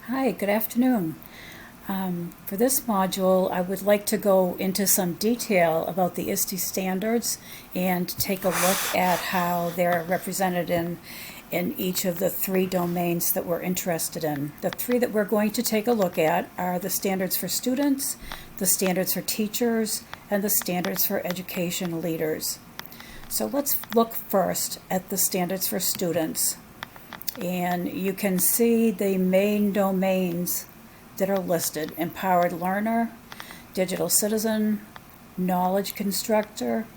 Hi, good afternoon. For this module, I would like to go into some detail about the ISTE standards and take a look at how they're represented in each of the three domains that we're interested in. The three that we're going to take a look at are the standards for students, the standards for teachers, and the standards for education leaders. So let's look first at the standards for students. And you can see the main domains that are listed: empowered learner, digital citizen, knowledge constructor,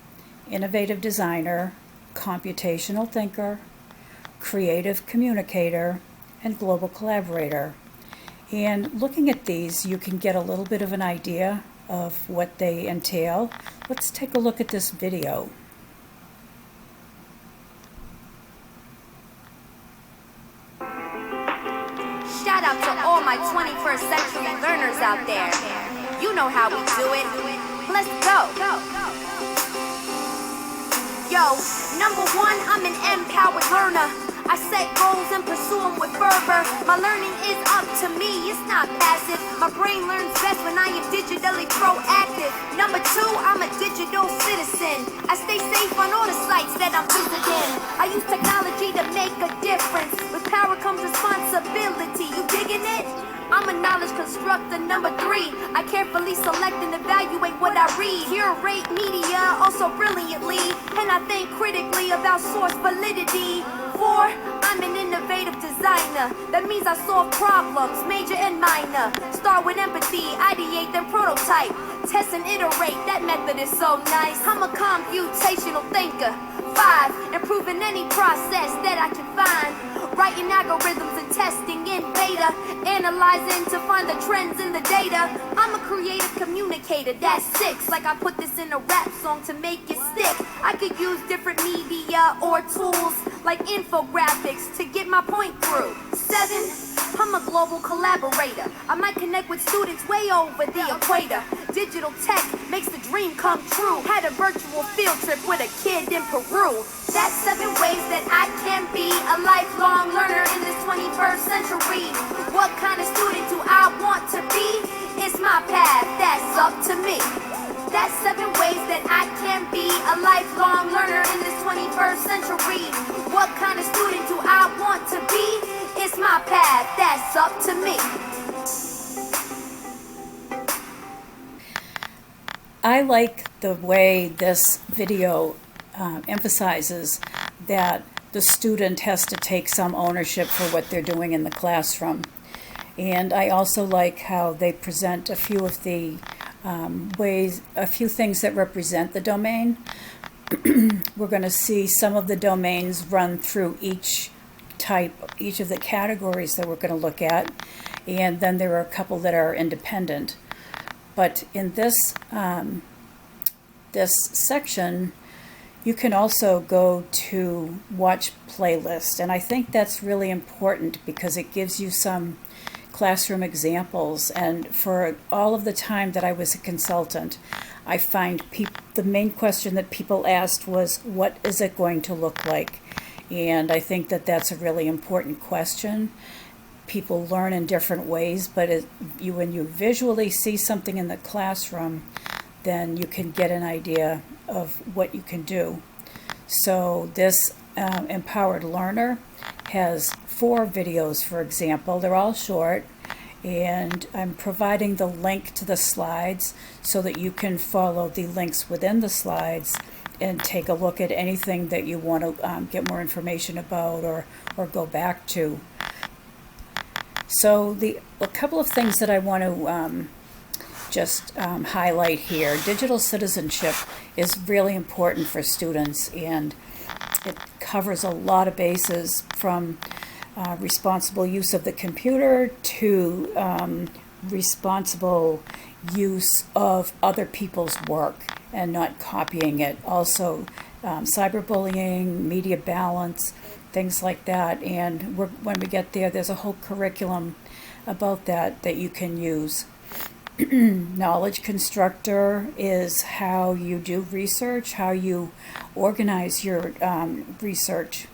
innovative designer, computational thinker, creative communicator, and global collaborator. And looking at these, you can get a little bit of an idea of what they entail. Let's take a look at this video. Shout out to all my 21st century learners out there. You know how we do it. Let's go. Yo, number one, I'm an empowered learner. I set goals and pursue them with fervor. My learning is up to me, it's not passive. My brain learns best when I am digitally proactive. Number two, I'm a digital citizen. I stay safe on all the sites that I'm visiting. I use technology to make a difference. With power comes responsibility. You digging it? I'm a knowledge constructor. Number three, I carefully select and evaluate what I read. Curate media also brilliantly, and I think critically about source validity. Four, I'm an innovative designer. That means I solve problems, major and minor. Start with empathy, ideate, then prototype. Test and iterate, that method is so nice. I'm a computational thinker. Five, improving any process that I can find. Writing algorithms and testing in beta. Analyzing to find the trends in the data. I'm a creative communicator, that's six. Like I put this in a rap song to make it stick. I could use different media or tools like infographics to get my point through. Seven, I'm a global collaborator. I might connect with students way over the equator. Digital tech makes the dream come true. Had a virtual field trip with a kid in Peru. That's 7 ways that I can be a lifelong learner in this 21st century. What kind of student do I want to be? It's my path, that's up to me. That's 7 ways that I can be a lifelong learner in this 21st century. What kind of student do I want to be? It's my path, that's up to me. I like the way this video emphasizes that the student has to take some ownership for what they're doing in the classroom. And I also like how they present a few of the a few things that represent the domain. We're going to see some of the domains run through each of the categories that we're going to look at, and then there are a couple that are independent. But in this section, you can also go to watch playlist, and I think that's really important because it gives you some classroom examples. And for all of the time that I was a consultant, I find the main question that people asked was, what is it going to look like? And I think that that's a really important question. People learn in different ways, but when you visually see something in the classroom, then you can get an idea of what you can do. So this empowered learner has 4 videos, for example. They're all short, and I'm providing the link to the slides so that you can follow the links within the slides and take a look at anything that you want to get more information about or go back to. So a couple of things that I want to just highlight here. Digital citizenship is really important for students, and it covers a lot of bases, from responsible use of the computer to responsible use of other people's work and not copying it. Also cyberbullying, media balance, things like that. And when we get there, there's a whole curriculum about that you can use. Knowledge constructor is how you do research, how you organize your research.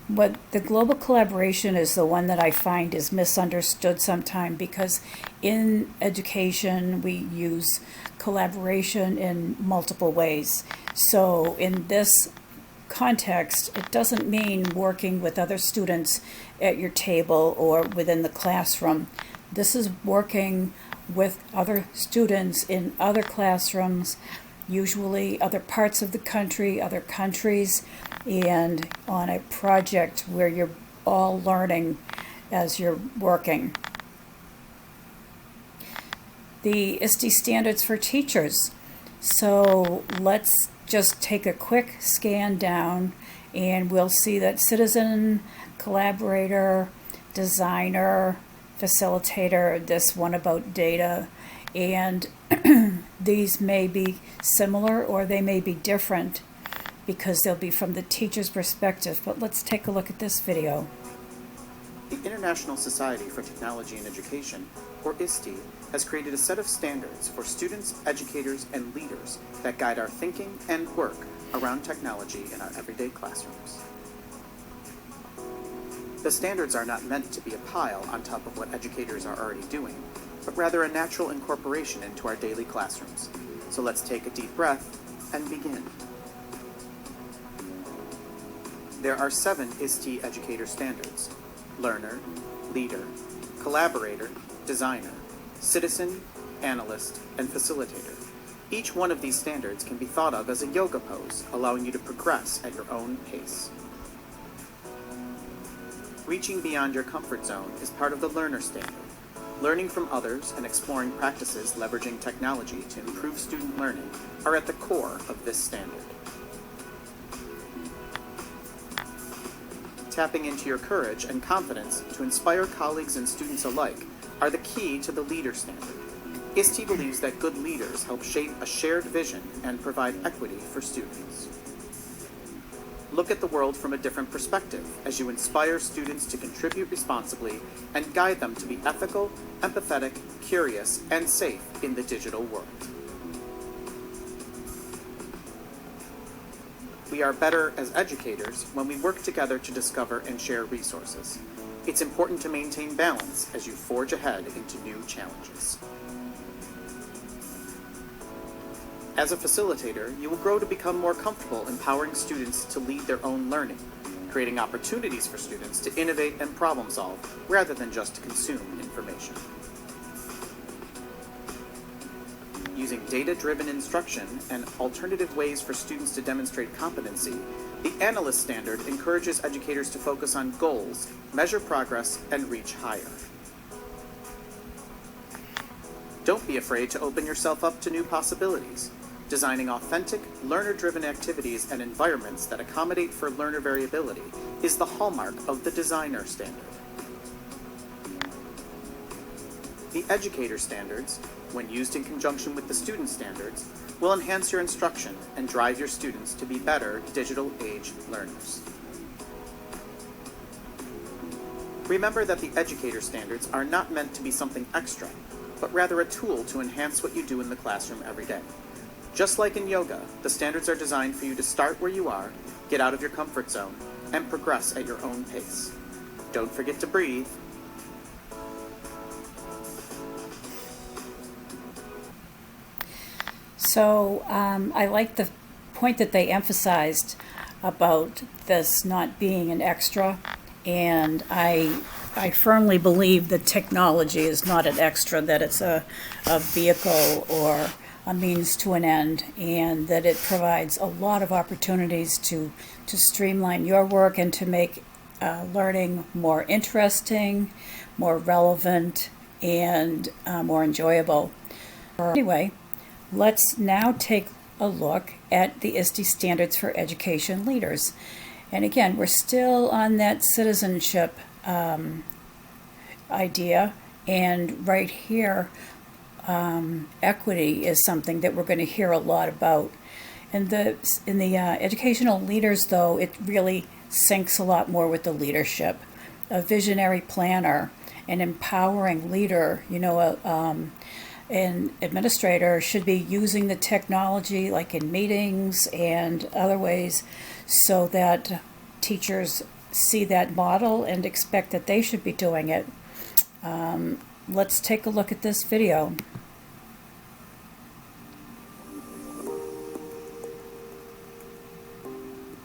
what the global collaboration is the one that I find is misunderstood sometimes, because in education we use collaboration in multiple ways. So in this context, it doesn't mean working with other students at your table or within the classroom. This is working with other students in other classrooms, usually other parts of the country, other countries, and on a project where you're all learning as you're working. The ISTE standards for teachers. So let's just take a quick scan down and we'll see that citizen, collaborator, designer, facilitator, this one about data, and these may be similar or they may be different because they'll be from the teacher's perspective. But let's take a look at this video. The International Society for Technology and Education, or ISTE, has created a set of standards for students, educators, and leaders that guide our thinking and work around technology in our everyday classrooms. The standards are not meant to be a pile on top of what educators are already doing, but rather a natural incorporation into our daily classrooms. So let's take a deep breath and begin. There are 7 ISTE educator standards: learner, leader, collaborator, designer, citizen, analyst, and facilitator. Each one of these standards can be thought of as a yoga pose, allowing you to progress at your own pace. Reaching beyond your comfort zone is part of the learner standard. Learning from others and exploring practices leveraging technology to improve student learning are at the core of this standard. Tapping into your courage and confidence to inspire colleagues and students alike are the key to the leader standard. ISTE believes that good leaders help shape a shared vision and provide equity for students. Look at the world from a different perspective as you inspire students to contribute responsibly and guide them to be ethical, empathetic, curious, and safe in the digital world. We are better as educators when we work together to discover and share resources. It's important to maintain balance as you forge ahead into new challenges. As a facilitator, you will grow to become more comfortable empowering students to lead their own learning, creating opportunities for students to innovate and problem solve rather than just to consume information. Using data-driven instruction and alternative ways for students to demonstrate competency, the analyst standard encourages educators to focus on goals, measure progress, and reach higher. Don't be afraid to open yourself up to new possibilities. Designing authentic, learner-driven activities and environments that accommodate for learner variability is the hallmark of the designer standard. The educator standards, when used in conjunction with the student standards, will enhance your instruction and drive your students to be better digital age learners. Remember that the educator standards are not meant to be something extra, but rather a tool to enhance what you do in the classroom every day. Just like in yoga, the standards are designed for you to start where you are, get out of your comfort zone, and progress at your own pace. Don't forget to breathe. So I like the point that they emphasized about this not being an extra, and I firmly believe that technology is not an extra, that it's a vehicle or a means to an end, and that it provides a lot of opportunities to streamline your work and to make learning more interesting, more relevant, and more enjoyable. Anyway, let's now take a look at the ISTE standards for education leaders. And again, we're still on that citizenship idea, and right here, equity is something that we're going to hear a lot about. In the educational leaders, though, it really syncs a lot more with the leadership. A visionary planner, an empowering leader, an administrator should be using the technology like in meetings and other ways so that teachers see that model and expect that they should be doing it. Let's take a look at this video.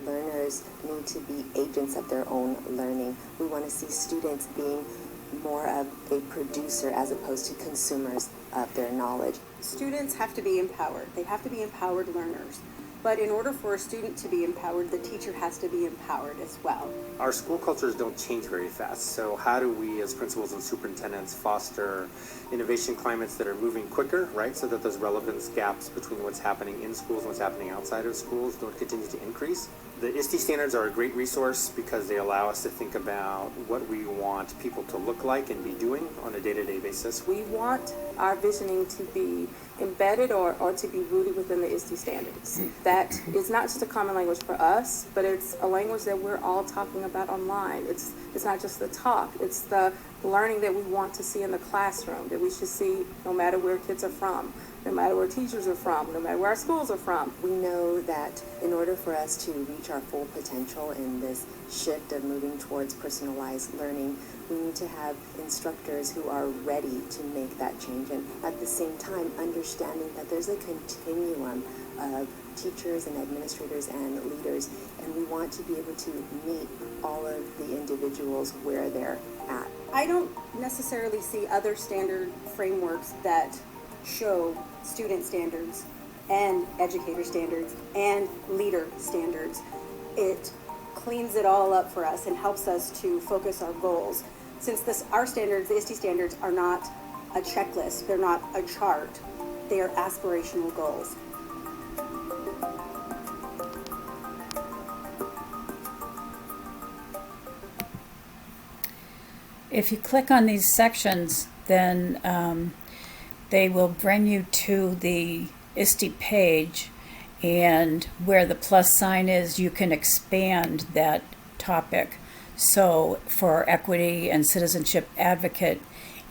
Learners need to be agents of their own learning. We want to see students being more of a producer as opposed to consumers of their knowledge. Students have to be empowered. They have to be empowered learners. But in order for a student to be empowered, the teacher has to be empowered as well. Our school cultures don't change very fast, so how do we as principals and superintendents foster innovation climates that are moving quicker, right, so that those relevance gaps between what's happening in schools and what's happening outside of schools don't continue to increase? The ISTE standards are a great resource because they allow us to think about what we want people to look like and be doing on a day-to-day basis. We want our visioning to be embedded or to be rooted within the ISTE standards. That is not just a common language for us, but it's a language that we're all talking about online. It's not just the talk, it's the learning that we want to see in the classroom, that we should see no matter where kids are from, no matter where teachers are from, no matter where our schools are from. We know that in order for us to reach our full potential in this shift of moving towards personalized learning, we need to have instructors who are ready to make that change, and at the same time understanding that there's a continuum of teachers and administrators and leaders, and we want to be able to meet all of the individuals where they're at. I don't necessarily see other standard frameworks that show student standards and educator standards and leader standards. It cleans it all up for us and helps us to focus our goals. Since our standards, the ISTE standards, are not a checklist, they're not a chart, they are aspirational goals. If you click on these sections, then they will bring you to the ISTE page, and where the plus sign is, you can expand that topic. So for equity and citizenship advocate,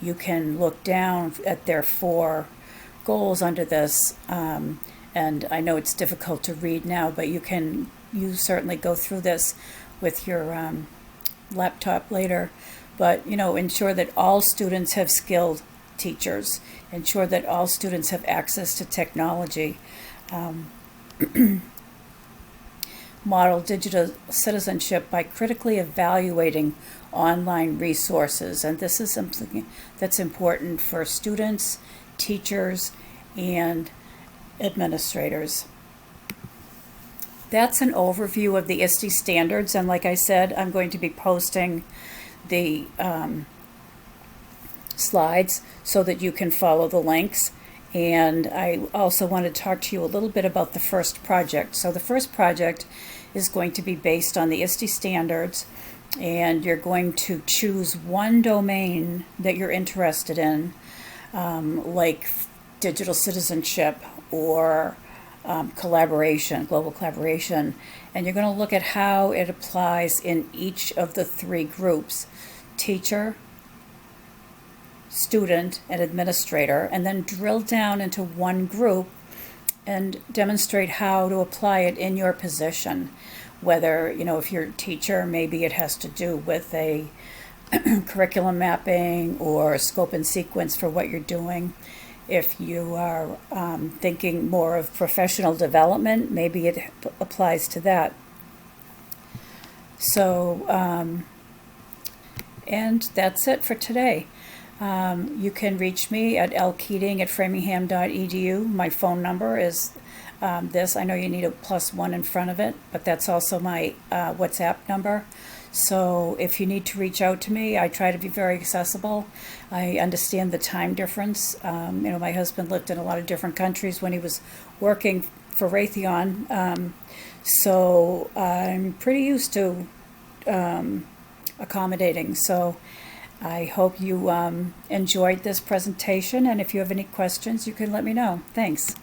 you can look down at their 4 goals under this, and I know it's difficult to read now, but you certainly go through this with your laptop later. But ensure that all students have skilled teachers, ensure that all students have access to technology, model digital citizenship by critically evaluating online resources. And this is something that's important for students, teachers, and administrators. That's an overview of the ISTE standards, and like I said, I'm going to be posting the slides so that you can follow the links. And I also want to talk to you a little bit about the first project. So the first project is going to be based on the ISTE standards, and you're going to choose one domain that you're interested in, like digital citizenship or collaboration, global collaboration, and you're going to look at how it applies in each of the 3 groups: teacher, student, and administrator, and then drill down into one group and demonstrate how to apply it in your position. Whether, if you're a teacher, maybe it has to do with a curriculum mapping or scope and sequence for what you're doing. If you are thinking more of professional development, maybe it applies to that. So, and that's it for today. You can reach me at lkeating@framingham.edu. My phone number is this. I know you need a +1 in front of it, but that's also my WhatsApp number. So if you need to reach out to me, I try to be very accessible. I understand the time difference. My husband lived in a lot of different countries when he was working for Raytheon, so I'm pretty used to accommodating. So I hope you enjoyed this presentation, and if you have any questions, you can let me know. Thanks.